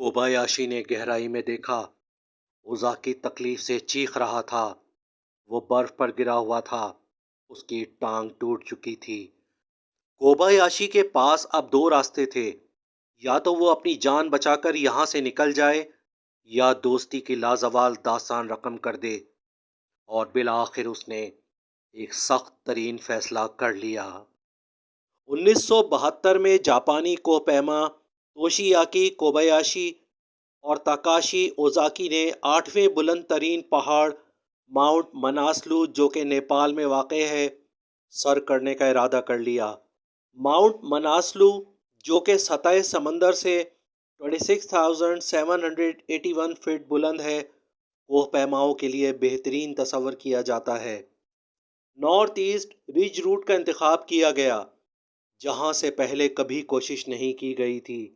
کوبایاشی نے گہرائی میں دیکھا۔ اوزاکی تکلیف سے چیخ رہا تھا۔ وہ برف پر گرا ہوا تھا۔ اس کی ٹانگ ٹوٹ چکی تھی۔ کوبایاشی کے پاس اب دو راستے تھے، یا تو وہ اپنی جان بچا کر یہاں سے نکل جائے یا دوستی کی لازوال داستان رقم کر دے، اور بالآخر اس نے ایک سخت ترین فیصلہ کر لیا۔ 1972 میں جاپانی کوہ پیما توشیاکی کوبایاشی اور تاکاشی اوزاکی نے 8ویں بلند ترین پہاڑ ماؤنٹ مناسلو جو کہ نیپال میں واقع ہے سر کرنے کا ارادہ کر لیا۔ ماؤنٹ مناسلو جو کہ سطح سمندر سے 26,781 فٹ بلند ہے، کوہ پیماؤں کے لیے بہترین تصور کیا جاتا ہے۔ نارتھ ایسٹ رج روٹ کا انتخاب کیا گیا، جہاں سے پہلے کبھی کوشش نہیں کی گئی تھی۔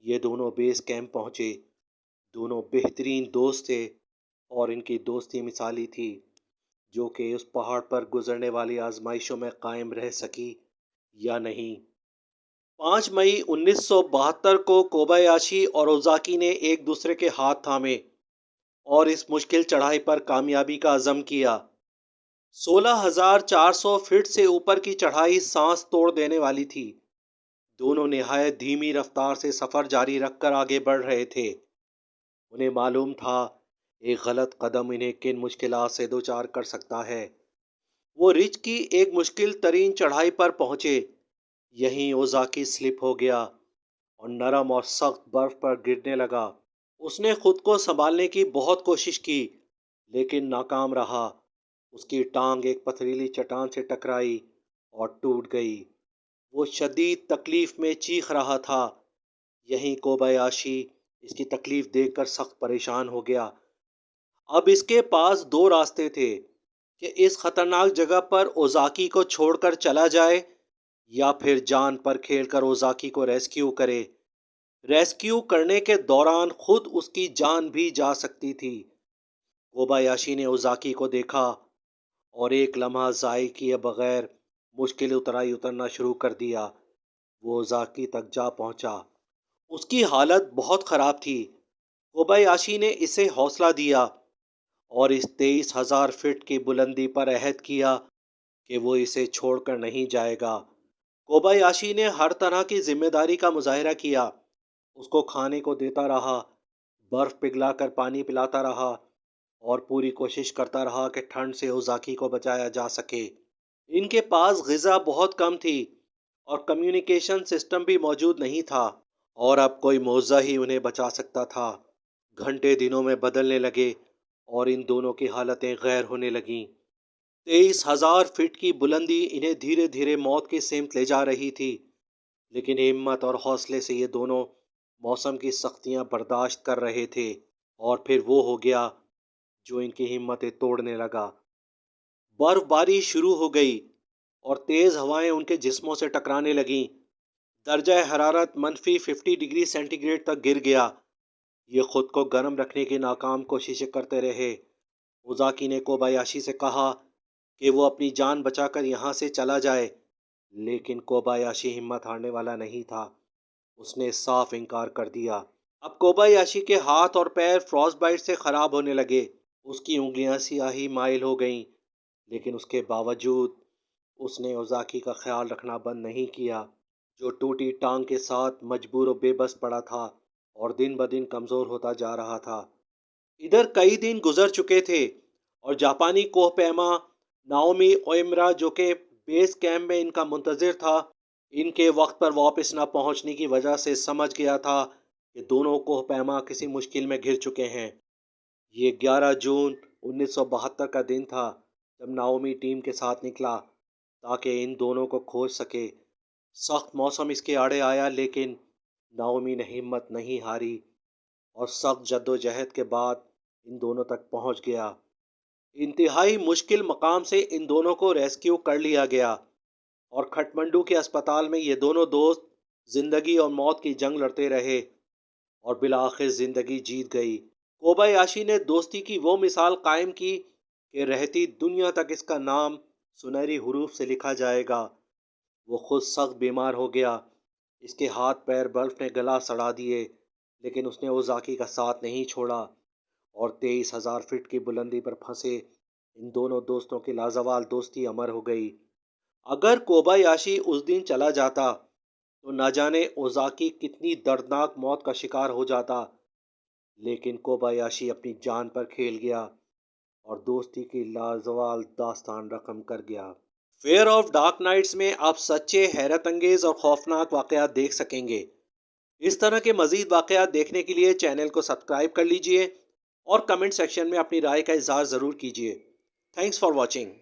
یہ دونوں بیس کیمپ پہنچے۔ دونوں بہترین دوست تھے اور ان کی دوستی مثالی تھی، جو کہ اس پہاڑ پر گزرنے والی آزمائشوں میں قائم رہ سکی یا نہیں۔ 5 مئی 1972 کو کوبایاشی اور اوزاکی نے ایک دوسرے کے ہاتھ تھامے اور اس مشکل چڑھائی پر کامیابی کا عزم کیا۔ 16,400 فٹ سے اوپر کی چڑھائی سانس توڑ دینے والی تھی۔ دونوں نہایت دھیمی رفتار سے سفر جاری رکھ کر آگے بڑھ رہے تھے۔ انہیں معلوم تھا ایک غلط قدم انہیں کن مشکلات سے دوچار کر سکتا ہے۔ وہ رچ کی ایک مشکل ترین چڑھائی پر پہنچے۔ یہیں اوزاکی سلپ ہو گیا اور نرم اور سخت برف پر گرنے لگا۔ اس نے خود کو سنبھالنے کی بہت کوشش کی، لیکن ناکام رہا۔ اس کی ٹانگ ایک پتھریلی چٹان سے ٹکرائی اور ٹوٹ گئی۔ وہ شدید تکلیف میں چیخ رہا تھا۔ یہیں کوبایاشی اس کی تکلیف دیکھ کر سخت پریشان ہو گیا۔ اب اس کے پاس دو راستے تھے کہ اس خطرناک جگہ پر اوزاکی کو چھوڑ کر چلا جائے یا پھر جان پر کھیل کر اوزاکی کو ریسکیو کرے۔ ریسکیو کرنے کے دوران خود اس کی جان بھی جا سکتی تھی۔ کوبایاشی نے اوزاکی کو دیکھا اور ایک لمحہ ضائع کیے بغیر مشکل اترائی اترنا شروع کر دیا۔ وہ اوزاکی تک جا پہنچا۔ اس کی حالت بہت خراب تھی۔ کوبایاشی نے اسے حوصلہ دیا اور اس 23,000 فٹ کی بلندی پر عہد کیا کہ وہ اسے چھوڑ کر نہیں جائے گا۔ کوبایاشی نے ہر طرح کی ذمہ داری کا مظاہرہ کیا۔ اس کو کھانے کو دیتا رہا، برف پگھلا کر پانی پلاتا رہا اور پوری کوشش کرتا رہا کہ ٹھنڈ سے اوزاکی کو بچایا جا سکے۔ ان کے پاس غذا بہت کم تھی اور کمیونیکیشن سسٹم بھی موجود نہیں تھا، اور اب کوئی معجزہ ہی انہیں بچا سکتا تھا۔ گھنٹے دنوں میں بدلنے لگے اور ان دونوں کی حالتیں غیر ہونے لگیں۔ 23,000 فٹ کی بلندی انہیں دھیرے دھیرے موت کی سمت لے جا رہی تھی، لیکن ہمت اور حوصلے سے یہ دونوں موسم کی سختیاں برداشت کر رہے تھے۔ اور پھر وہ ہو گیا جو ان کی ہمتیں توڑنے لگا۔ برف باری شروع ہو گئی اور تیز ہوائیں ان کے جسموں سے ٹکرانے لگیں۔ درجہ حرارت -50 ڈگری سینٹی گریڈ تک گر گیا۔ یہ خود کو گرم رکھنے کی ناکام کوششیں کرتے رہے۔ اوزاکی نے کوبایاشی سے کہا کہ وہ اپنی جان بچا کر یہاں سے چلا جائے، لیکن کوبایاشی ہمت ہارنے والا نہیں تھا۔ اس نے صاف انکار کر دیا۔ اب کوبایاشی کے ہاتھ اور پیر فروسٹ بائٹ سے خراب ہونے لگے۔ اس کی انگلیاں سیاہی مائل ہو گئیں، لیکن اس کے باوجود اس نے اوزاکی کا خیال رکھنا بند نہیں کیا، جو ٹوٹی ٹانگ کے ساتھ مجبور و بے بس پڑا تھا اور دن بدن کمزور ہوتا جا رہا تھا۔ ادھر کئی دن گزر چکے تھے اور جاپانی کوہ پیما ناؤمی اوئمرا جو کہ بیس کیمپ میں ان کا منتظر تھا، ان کے وقت پر واپس نہ پہنچنے کی وجہ سے سمجھ گیا تھا کہ دونوں کوہ پیما کسی مشکل میں گھر چکے ہیں۔ یہ 11 جون 1972 کا دن تھا جب ناؤمی ٹیم کے ساتھ نکلا تاکہ ان دونوں کو کھوج سکے۔ سخت موسم اس کے آڑے آیا، لیکن ناؤمی نے ہمت نہیں ہاری اور سخت جدوجہد کے بعد ان دونوں تک پہنچ گیا۔ انتہائی مشکل مقام سے ان دونوں کو ریسکیو کر لیا گیا اور کھٹمنڈو کے اسپتال میں یہ دونوں دوست زندگی اور موت کی جنگ لڑتے رہے اور بالآخر زندگی جیت گئی۔ کوبایاشی نے دوستی کی وہ مثال قائم کی کہ رہتی دنیا تک اس کا نام سنہری حروف سے لکھا جائے گا۔ وہ خود سخت بیمار ہو گیا۔ اس کے ہاتھ پیر برف نے گلا سڑا دیے لیکن اس نے اوزاکی کا ساتھ نہیں چھوڑا اور 23,000 فٹ کی بلندی پر پھنسے ان دونوں دوستوں کی لازوال دوستی امر ہو گئی۔ اگر کوبایاشی اس دن چلا جاتا تو نہ جانے اوزاکی کتنی دردناک موت کا شکار ہو جاتا، لیکن کوبایاشی اپنی جان پر کھیل گیا اور دوستی کی لازوال داستان رقم کر گیا۔ فیئر آف ڈارک نائٹس میں آپ سچے، حیرت انگیز اور خوفناک واقعات دیکھ سکیں گے۔ اس طرح کے مزید واقعات دیکھنے کے لیے چینل کو سبسکرائب کر لیجئے اور کمنٹ سیکشن میں اپنی رائے کا اظہار ضرور کیجئے۔ Thanks for watching.